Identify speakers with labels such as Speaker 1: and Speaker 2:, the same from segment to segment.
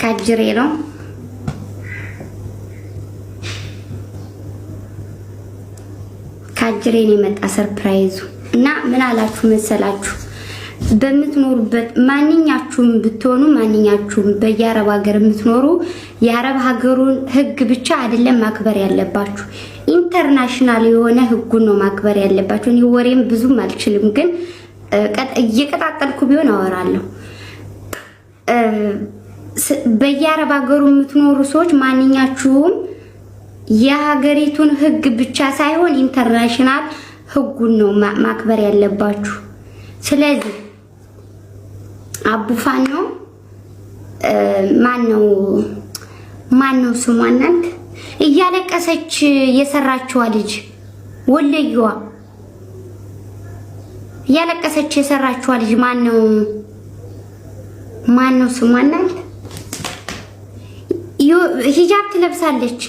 Speaker 1: ካጅሬ ነው ካጅሬን የመጣ ሰርፕራይዙ እና ምን አላችሁ መሰላችሁ በምትኖሩበት ማንኛችሁም ብትሆኑ ማንኛችሁም በየአረብ ሀገር የምትኖሩ የአረብ ሀገሩን ህግ ብቻ አይደለም ማክበር ያለባችሁ ኢንተርናሽናል የሆነ ህጉን ነው ማክበር ያለባችሁ እኔ ወሬም ብዙም አልችልም ግን እየቀጣጠልኩ ቢሆን አወራለሁ በየአረብ ሀገሩ የምትኖሩ ሰዎች ማንኛችሁም የሀገሪቱን ህግ ብቻ ሳይሆን ኢንተርናሽናል ህጉን ነው ማክበር ያለባችሁ ስለዚህ አቡፋን ነው ማነው ስሟናንት እያለቀሰች የሰራችው ልጅ ወለየዋ እያለቀሰች የሰራችው ልጅ ማነው ስሟናንት ሂጃብ ትለብሳለች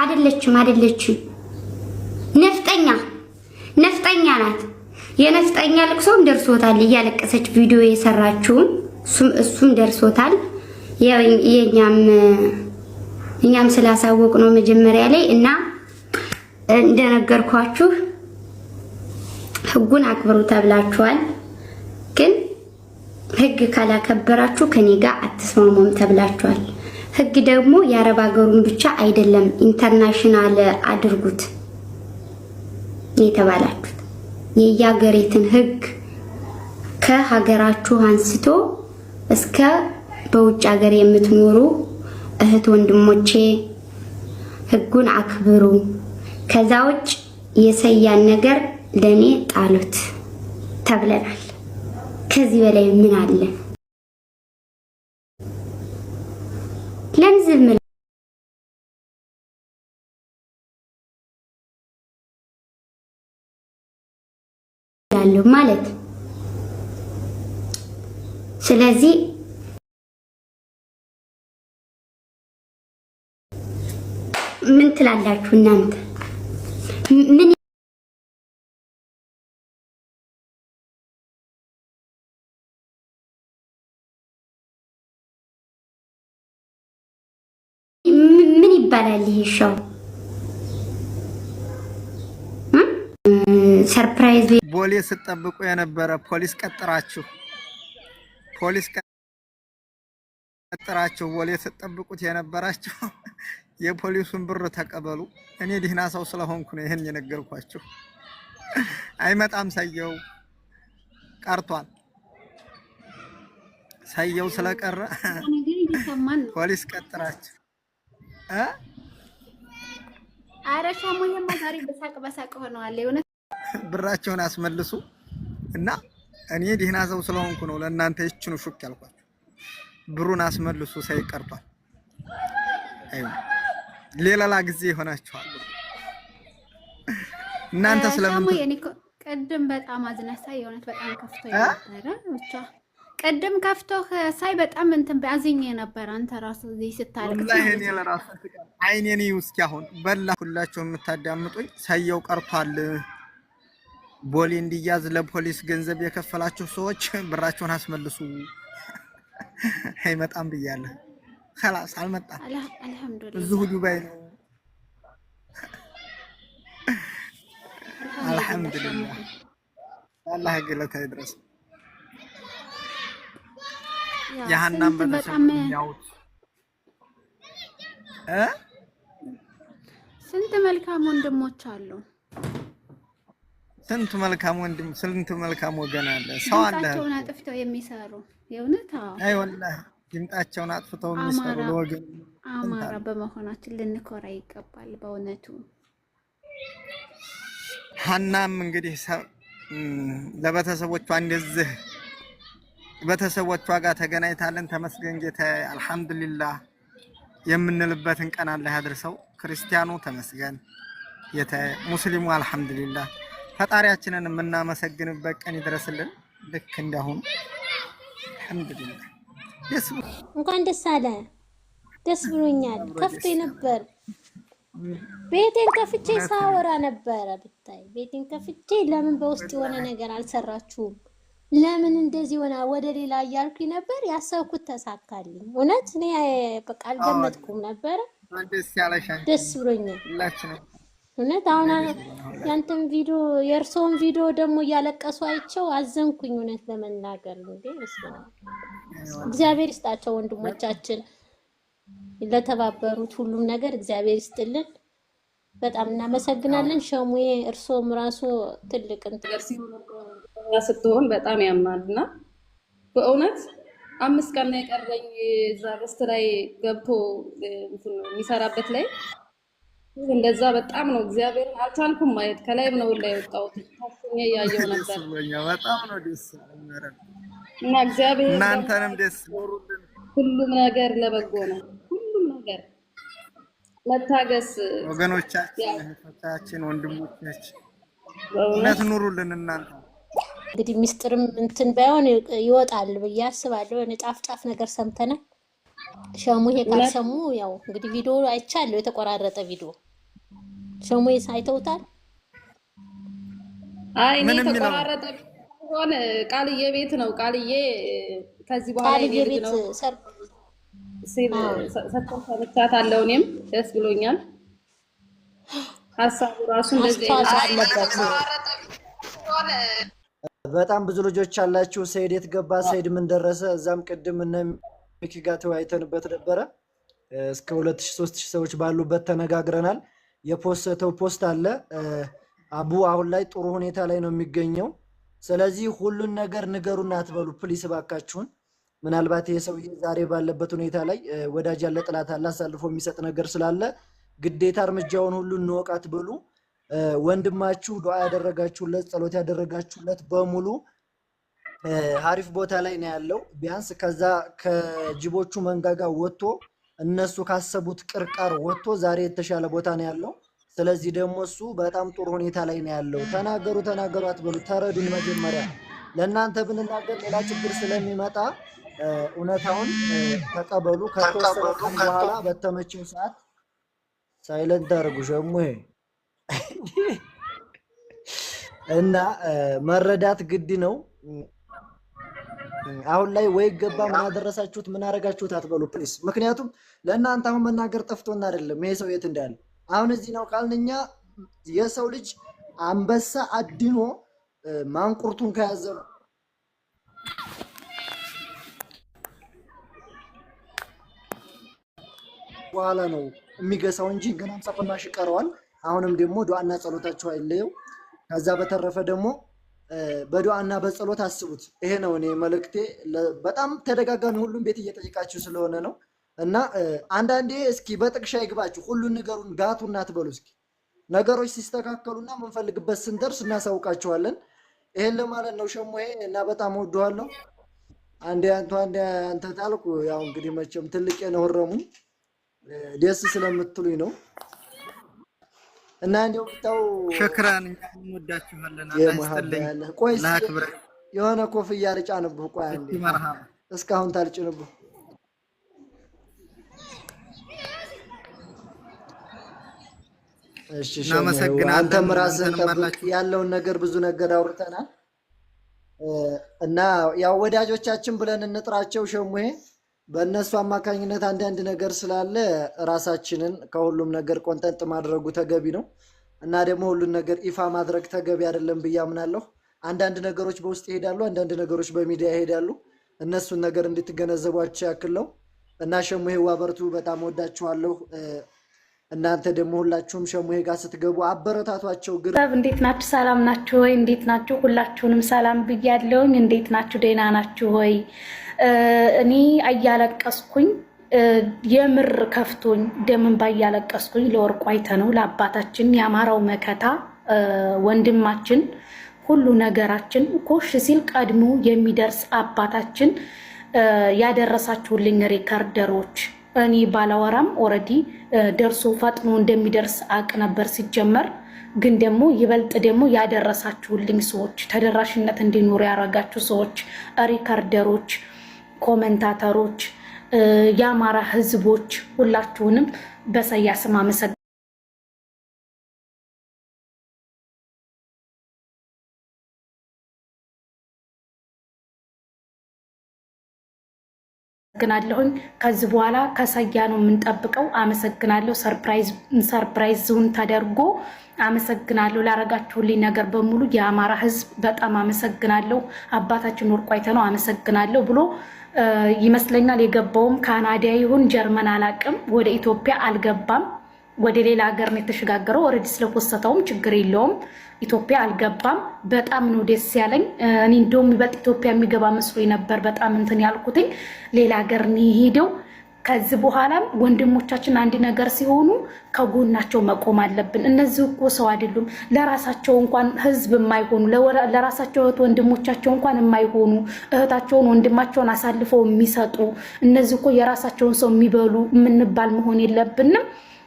Speaker 1: አይደለችም ነፍጠኛ ናት የነፍጠኛ ልቅሶም ደርሶታል እያለቀሰች ቪዲዮ የሰራችው እሱም ደርሶታል የኛም ስላሳወቅ ነው መጀመሪያ ላይ እና እንደነገርኳችሁ ህጉን አክብሩ ተብላችኋል ግን ህግ ካላከበራችሁ ከኔ ጋር አትስማሙም ተብላችኋል ህግ ደግሞ የአረብ ሀገሩን ብቻ አይደለም ኢንተርናሽናል አድርጉት የተባላችሁት የያገሪትን ህግ ከሀገራችሁ አንስቶ እስከ በውጭ ሀገር የምትኖሩ እህት ወንድሞቼ ህጉን አክብሩ ከዛ ውጭ የሰያን ነገር ለኔ ጣሉት ተብለናል ከዚህ በላይ ምን አለ ለምዝም ያለው ማለት ስለዚህ ምን ትላላችሁ እናንተ ምን ይባላል ይሄ ሻው ሰርፕራይዝ
Speaker 2: ቦሌ ስትጠብቁ የነበረ ፖሊስ ቀጥራችሁ ቦሌ ስትጠብቁት የነበራችሁ የፖሊሱን ብር ተቀበሉ እኔ ዲህና ሰው ስለሆንኩ ነው ይሄን የነገርኳችሁ አይመጣም ሳይየው ቀርቷል ሳይየው ስለቀረ ፖሊስ ቀጥራችሁ
Speaker 3: አረሻሙ የማዛሪ በሳቅ ሆነዋል የሆነ
Speaker 2: ብራቸውን አስመልሱ እና እኔ ዲህና ሰው ስለሆንኩ ነው ለእናንተ እችኑ ሹክ ያልኳችሁ ብሩን አስመልሱ ሳይቀርቷል አይው ሌላላ ጊዜ ይሆናችኋል እናንተ ስለምን
Speaker 3: ቀደም በጣም አዝነሳ የሆነት በጣም ከፍቶ ነበር ብቻ ቀደም ከፍቶ ሳይ በጣም እንትን ባዝኝ ነበር አንተ ራሱ እዚህ ስታልቅ
Speaker 2: ወላሂ እኔ ለራሱ አይኔን ይውስኪ አሁን በላ ሁላችሁ የምታዳምጡኝ ሳይየው ቀርቷል ቦሌ እንዲያዝ ለፖሊስ ገንዘብ የከፈላችሁ ሰዎች ብራችሁን አስመልሱ አይመጣም ብያለሁ خلاص አልመጣም
Speaker 3: አልহামዱሊላህ
Speaker 2: እዚሁ ዱባይ ነው አልহামዱሊላህ አላህ ገለታ ይድረስ ያህናም በጣም ያውት
Speaker 3: ስንት መልካም ወንድሞች አሉ
Speaker 2: ስንት መልካም ወንድም ስንት መልካም ወገን አለ ሰው አለ
Speaker 3: ታቸውና አጥፍተው የሚሰሩ የእውነት
Speaker 2: አይ ወላሂ ድምጣቸውን አጥፍተው የሚሰሩ ለወገን
Speaker 3: አማራ በመሆናችን ልንኮራ ይገባል በእውነቱ
Speaker 2: ሐናም እንግዲህ ለቤተሰቦቿ እንደዚህ ቤተሰቦቿ ጋር ተገናኝታለን ተመስገን ጌታዬ አልহামዱሊላህ የምንልበትን ቀን አለ ያድርሰው ክርስቲያኑ ተመስገን ጌታዬ ሙስሊሙ አልহামዱሊላህ ፈጣሪያችንን የምናመሰግንበት ቀን ይድረስልን ልክ እንደሆነ አልহামዱሊላህ
Speaker 4: እንኳን ደስ አለ ደስ ብሎኛል ከፍቶ ነበር ቤቴን ከፍቼ ሳወራ ነበር ብታይ ቤቴን ከፍቼ ለምን በውስጥ የሆነ ነገር አልሰራችሁም ለምን እንደዚህ ሆነ ወደ ሌላ እያልኩኝ ነበር። ያሰብኩት ተሳካልኝ። እውነት እኔ በቃ አልገመትኩም ነበር። ደስ ብሎኛል እውነት። አሁን ያንተን ቪዲዮ የእርሶን ቪዲዮ ደግሞ እያለቀሱ አይቸው አዘንኩኝ እውነት ለመናገር እንዴ። እግዚአብሔር ይስጣቸው ወንድሞቻችን ለተባበሩት ሁሉም ነገር እግዚአብሔር ይስጥልን። በጣም እናመሰግናለን። ሸሙዬ እርሶም ራሱ ትልቅ ነገር
Speaker 5: ስትሆን በጣም ያማልና በእውነት 5 ቀን ነው የቀረኝ እዛ በስት ላይ ገብቶ የሚሰራበት ላይ እንደዛ በጣም ነው እግዚአብሔርን አልቻልኩም ማየት። ከላይም ነው ላይ ወጣሁት ታስኛ ያየው ነበር።
Speaker 2: በጣም ነው ደስ
Speaker 5: እና እግዚአብሔር
Speaker 2: እናንተንም ደስ
Speaker 5: ሁሉም ነገር ለበጎ ነው። ሁሉም ነገር መታገስ
Speaker 2: ወገኖቻችን፣ እህቶቻችን፣ ወንድሞቻችን እውነት ኑሩልን እናንተ።
Speaker 4: እንግዲህ ሚስጥርም እንትን ባይሆን ይወጣል ብዬ አስባለሁ። ጫፍ ነገር ሰምተናል። ሸሙዬ ካልሰሙ ያው እንግዲህ ቪዲዮ አይቻለሁ፣ የተቆራረጠ ቪዲዮ ሸሙዬ ሳይተውታል።
Speaker 5: አይ እኔ የተቆራረጠ ሆነ ቃልዬ ቤት ነው። ቃልዬ ከዚህ በኋላ
Speaker 4: ቃልዬ ቤት
Speaker 5: ሰጥቻታለሁ። እኔም ደስ ብሎኛል። ሀሳቡ ራሱ እንደዚህ
Speaker 6: በጣም ብዙ ልጆች አላችሁ። ሰይድ የት ገባ? ሰይድ ምን ደረሰ? እዛም ቅድም እነ ሚኪ ጋር ተወያይተንበት ነበረ። እስከ 2000-3000 ሰዎች ባሉበት ተነጋግረናል። የፖስተው ፖስት አለ። አቡ አሁን ላይ ጥሩ ሁኔታ ላይ ነው የሚገኘው። ስለዚህ ሁሉን ነገር ንገሩና አትበሉ ፕሊስ እባካችሁን። ምናልባት ይሄ ሰውዬ ዛሬ ባለበት ሁኔታ ላይ ወዳጅ ያለ ጥላት አለ አሳልፎ የሚሰጥ ነገር ስላለ ግዴታ እርምጃውን ሁሉ እንወቅ አትበሉ። ወንድማችሁ ዱዓ ያደረጋችሁለት ጸሎት ያደረጋችሁለት በሙሉ አሪፍ ቦታ ላይ ነው ያለው። ቢያንስ ከዛ ከጅቦቹ መንጋጋ ወጥቶ እነሱ ካሰቡት ቅርቃር ወጥቶ ዛሬ የተሻለ ቦታ ነው ያለው። ስለዚህ ደግሞ እሱ በጣም ጥሩ ሁኔታ ላይ ነው ያለው። ተናገሩ አትበሉ፣ ተረዱን። መጀመሪያ ለእናንተ ብንናገር ሌላ ችግር ስለሚመጣ እውነታውን ተቀበሉ። ከተወሰነ ቀን በኋላ በተመቸው ሰዓት ሳይለንት አድርጉ ሸሙ እና መረዳት ግድ ነው። አሁን ላይ ወይ ገባ ምን አደረሳችሁት ምን አረጋችሁት አትበሉ ፕሊስ። ምክንያቱም ለእናንተ አሁን መናገር ጠፍቶና አይደለም ይሄ ሰው የት እንዳለ አሁን እዚህ ነው ካልንኛ የሰው ልጅ አንበሳ አድኖ ማንቁርቱን ከያዘ በኋላ ነው የሚገሳው እንጂ ገና 50 ሺህ ቀረዋል። አሁንም ደግሞ ዱዓና ጸሎታችሁ አይለየው። ከዛ በተረፈ ደግሞ በዱዓና በጸሎት አስቡት። ይሄ ነው እኔ መልእክቴ። በጣም ተደጋጋሚ ሁሉም ቤት እየጠየቃችሁ ስለሆነ ነው እና አንዳንዴ እስኪ በጥቅሻ ይግባችሁ ሁሉን ነገሩን ጋቱና አትበሉ። እስኪ ነገሮች ሲስተካከሉና የምንፈልግበት ስንደርስ እናሳውቃችኋለን። ይሄን ለማለት ነው ሸሙዬ እና በጣም ወደዋለሁ። አንዴ አንተ ታልኩ ያው እንግዲህ መቼም ትልቅ የነወረሙ ደስ ስለምትሉኝ ነው እና እንደው ብታው
Speaker 2: ሸክራን እንወዳችኋለን። አላስተልኝ
Speaker 6: ቆይ የሆነ ኮፍያ ልጫንብህ። ቆይ አንዴ እስካሁን ታልጭንብህ። እሺ እናመሰግናለን። አንተም ራስህን ጠብቅ። ያለውን ነገር ብዙ ነገር አውርተናል እና ያው ወዳጆቻችን ብለን እንጥራቸው ሸሙዬ በእነሱ አማካኝነት አንዳንድ ነገር ስላለ ራሳችንን ከሁሉም ነገር ቆንጠጥ ማድረጉ ተገቢ ነው እና ደግሞ ሁሉን ነገር ይፋ ማድረግ ተገቢ አይደለም ብዬ አምናለሁ። አንዳንድ ነገሮች በውስጥ ይሄዳሉ፣ አንዳንድ ነገሮች በሚዲያ ይሄዳሉ። እነሱን ነገር እንድትገነዘቧቸው ያክል ነው እና ሸሙዬ ዋበርቱ። በጣም ወዳችኋለሁ። እናንተ ደግሞ ሁላችሁም ሸሙዬ ጋር ስትገቡ አበረታቷቸው።
Speaker 7: እንዴት ናችሁ? ሰላም ናችሁ ወይ? እንዴት ናችሁ? ሁላችሁንም ሰላም ብያለሁኝ። እንዴት ናችሁ? ደህና ናችሁ ወይ? እኔ እያለቀስኩኝ የምር ከፍቶኝ ደምን ባያለቀስኩኝ ለወርቁ አይተነው ለአባታችን የአማራው መከታ ወንድማችን ሁሉ ነገራችን ኮሽ ሲል ቀድሞ የሚደርስ አባታችን ያደረሳችሁልኝ ሪከርደሮች እኔ ባላወራም ኦሬዲ ደርሶ ፈጥኖ እንደሚደርስ አቅ ነበር ሲጀመር። ግን ደግሞ ይበልጥ ደግሞ ያደረሳችሁልኝ ሰዎች ተደራሽነት እንዲኖር ያረጋችሁ ሰዎች ሪከርደሮች፣ ኮሜንታተሮች፣ የአማራ ህዝቦች ሁላችሁንም በሰያ ስም አመሰግናለሁ። አመሰግናለሁኝ። ከዚህ በኋላ ከሰያ ነው የምንጠብቀው። አመሰግናለሁ። ሰርፕራይዝውን ተደርጎ አመሰግናለሁ ላረጋችሁልኝ ነገር በሙሉ የአማራ ህዝብ በጣም አመሰግናለሁ። አባታችን ወርቁ አይተነው አመሰግናለሁ ብሎ ይመስለኛል የገባውም ካናዳ ይሁን ጀርመን አላቅም፣ ወደ ኢትዮጵያ አልገባም። ወደ ሌላ ሀገር ነው የተሸጋገረው። ኦሬዲ ስለፖስተታውም ችግር የለውም። ኢትዮጵያ አልገባም። በጣም ነው ደስ ያለኝ። እኔ እንደውም ይበልጥ ኢትዮጵያ የሚገባ መስሎኝ ነበር። በጣም እንትን ያልኩትኝ ሌላ ሀገር ነው ሄደው። ከዚህ በኋላም ወንድሞቻችን አንድ ነገር ሲሆኑ ከጎናቸው መቆም አለብን። እነዚህ እኮ ሰው አይደሉም። ለራሳቸው እንኳን ህዝብ የማይሆኑ ለራሳቸው እህት ወንድሞቻቸው እንኳን የማይሆኑ እህታቸውን ወንድማቸውን አሳልፈው የሚሰጡ እነዚህ እኮ የራሳቸውን ሰው የሚበሉ የምንባል መሆን የለብንም።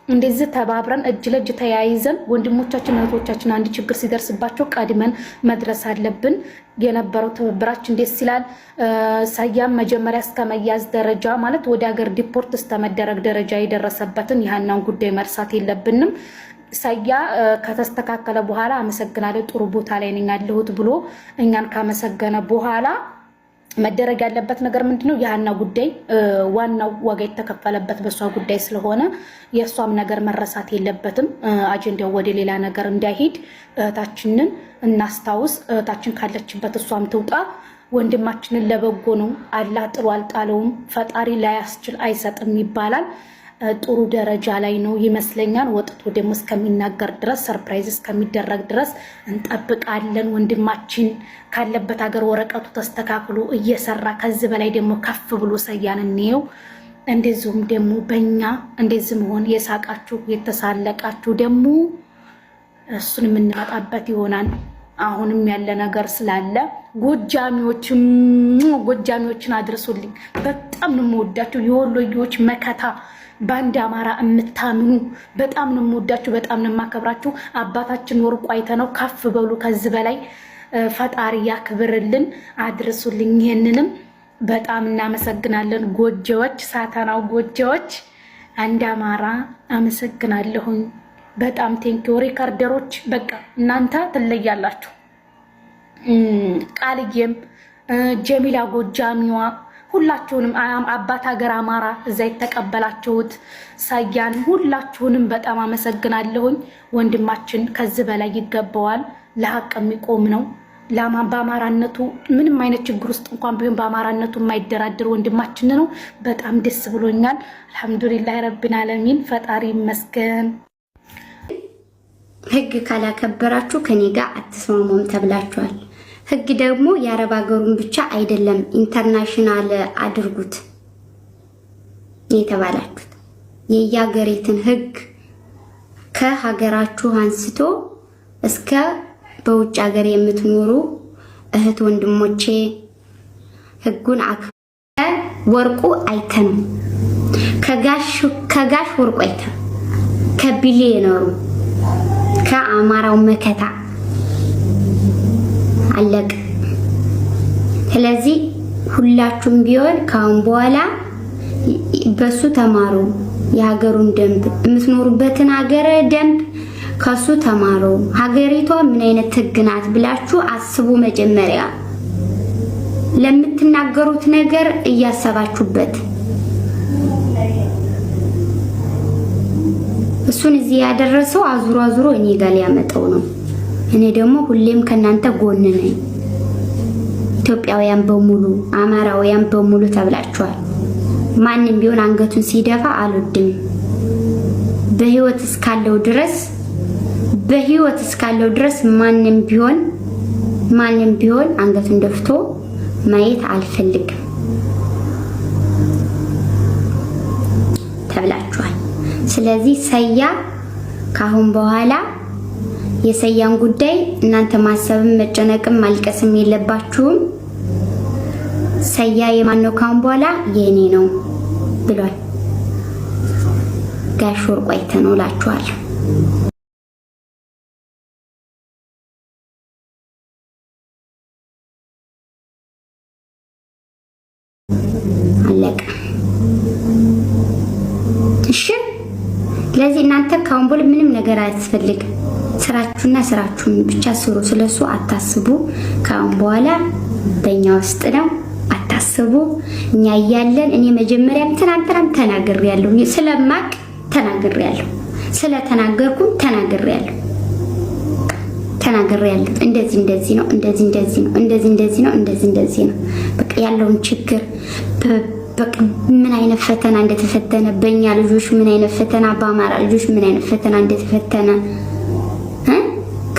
Speaker 7: እንደዚህ ተባብረን እጅ ለእጅ ተያይዘን ወንድሞቻችን እህቶቻችን አንድ ችግር ሲደርስባቸው ቀድመን መድረስ አለብን። የነበረው ትብብራችን ደስ ይላል። ሰያም መጀመሪያ እስከመያዝ ደረጃ ማለት ወደ ሀገር ዲፖርት እስከመደረግ ደረጃ የደረሰበትን ያህናን ጉዳይ መርሳት የለብንም። ሰያ ከተስተካከለ በኋላ አመሰግናለሁ ጥሩ ቦታ ላይ ነኝ ያለሁት ብሎ እኛን ካመሰገነ በኋላ መደረግ ያለበት ነገር ምንድነው? ያህና ጉዳይ ዋናው ዋጋ የተከፈለበት በሷ ጉዳይ ስለሆነ የሷም ነገር መረሳት የለበትም። አጀንዳው ወደ ሌላ ነገር እንዳይሄድ እህታችንን እናስታውስ። እህታችን ካለችበት እሷም ትውጣ። ወንድማችንን ለበጎ ነው። አላህ ጥሩ አልጣለውም። ፈጣሪ ላያስችል አይሰጥም ይባላል። ጥሩ ደረጃ ላይ ነው ይመስለኛል። ወጥቶ ደግሞ እስከሚናገር ድረስ ሰርፕራይዝ እስከሚደረግ ድረስ እንጠብቃለን። ወንድማችን ካለበት ሀገር ወረቀቱ ተስተካክሎ እየሰራ ከዚህ በላይ ደግሞ ከፍ ብሎ ሰያን እንየው። እንደዚሁም ደግሞ በእኛ እንደዚህ መሆን የሳቃችሁ የተሳለቃችሁ ደግሞ እሱን የምንመጣበት ይሆናል። አሁንም ያለ ነገር ስላለ ጎጃሚዎችን አድርሱልኝ። በጣም ነው የምወዳችሁ የወሎዮች መከታ ባንድ አማራ የምታምኑ በጣም ነው የምወዳችሁ፣ በጣም ነው የማከብራችሁ። አባታችን ወርቁ አይተነው ከፍ በሉ። ከዚህ በላይ ፈጣሪ ያክብርልን። አድርሱልኝ። ይሄንንም በጣም እናመሰግናለን። ጎጆዎች ሳታናው ጎጆዎች አንድ አማራ አመሰግናለሁኝ። በጣም ቴንኪው ሪካርደሮች። በቃ እናንተ ትለያላችሁ። ቃልዬም ጀሚላ ጎጃሚዋ ሁላችሁንም አባት ሀገር አማራ እዛ የተቀበላችሁት ሰያን ሁላችሁንም በጣም አመሰግናለሁኝ። ወንድማችን ከዚህ በላይ ይገባዋል። ለሀቅ የሚቆም ነው። በአማራነቱ ምንም አይነት ችግር ውስጥ እንኳን ቢሆን በአማራነቱ የማይደራደር ወንድማችን ነው። በጣም ደስ ብሎኛል። አልሐምዱሊላህ ረቢል ዓለሚን። ፈጣሪ ይመስገን።
Speaker 1: ህግ ካላከበራችሁ ከኔ ጋር አትስማሙም ተብላችኋል። ህግ ደግሞ የአረብ ሀገሩን ብቻ አይደለም ኢንተርናሽናል አድርጉት የተባላችሁት። የያገሬትን ህግ ከሀገራችሁ አንስቶ እስከ በውጭ ሀገር የምትኖሩ እህት ወንድሞቼ ህጉን ወርቁ አይተን ከጋሽ ወርቁ አይተን ከቢሊየነሩ ከአማራው መከታ አለቅ። ስለዚህ ሁላችሁም ቢሆን ካሁን በኋላ በሱ ተማሩ። የሀገሩን ደንብ የምትኖሩበትን ሀገር ደንብ ከሱ ተማሩ። ሀገሪቷ ምን አይነት ህግ ናት ብላችሁ አስቡ። መጀመሪያ ለምትናገሩት ነገር እያሰባችሁበት እሱን እዚህ ያደረሰው አዙሮ እኔ ጋር ሊያመጣው ነው። እኔ ደግሞ ሁሌም ከናንተ ጎን ነኝ። ኢትዮጵያውያን በሙሉ አማራውያን በሙሉ ተብላችኋል። ማንንም ቢሆን አንገቱን ሲደፋ አልወድም። በህይወት እስካለው ድረስ ማንንም ቢሆን አንገቱን ደፍቶ ማየት አልፈልግም ተብላችኋል። ስለዚህ ሰያ ካሁን በኋላ የሰያን ጉዳይ እናንተ ማሰብም መጨነቅም ማልቀስም የለባችሁም። ሰያ የማነው ካሁን በኋላ የኔ ነው ብሏል ጋሽ ወርቁ አይተነው እላችኋለሁ። አለቀ። እሺ፣ ስለዚህ እናንተ ካሁን በኋላ ምንም ነገር አያስፈልግም። ስራችሁን ብቻ ስሩ። ስለሱ አታስቡ። ካሁን በኋላ በእኛ ውስጥ ነው። አታስቡ። እኛ እያለን እኔ መጀመሪያም ትናንትናም ተናግሬያለሁ። ስለማቅ ተናግሬያለሁ። ስለተናገርኩም ተናግሬያለሁ። እንደዚህ ነው፣ እንደዚህ ነው። በቃ ያለውን ችግር በቃ ምን አይነት ፈተና እንደተፈተነ በእኛ ልጆች ምን አይነት ፈተና፣ በአማራ ልጆች ምን አይነት ፈተና እንደተፈተነ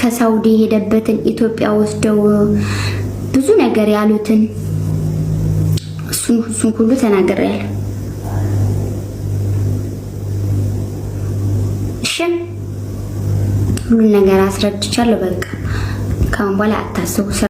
Speaker 1: ከሳውዲ ሄደበትን ኢትዮጵያ ወስደው ብዙ ነገር ያሉትን እሱን ሁሉ ተናግሬያለሁ። እሺ ሁሉ ነገር አስረድቻለሁ። በቃ ካሁን በኋላ አታስቡ።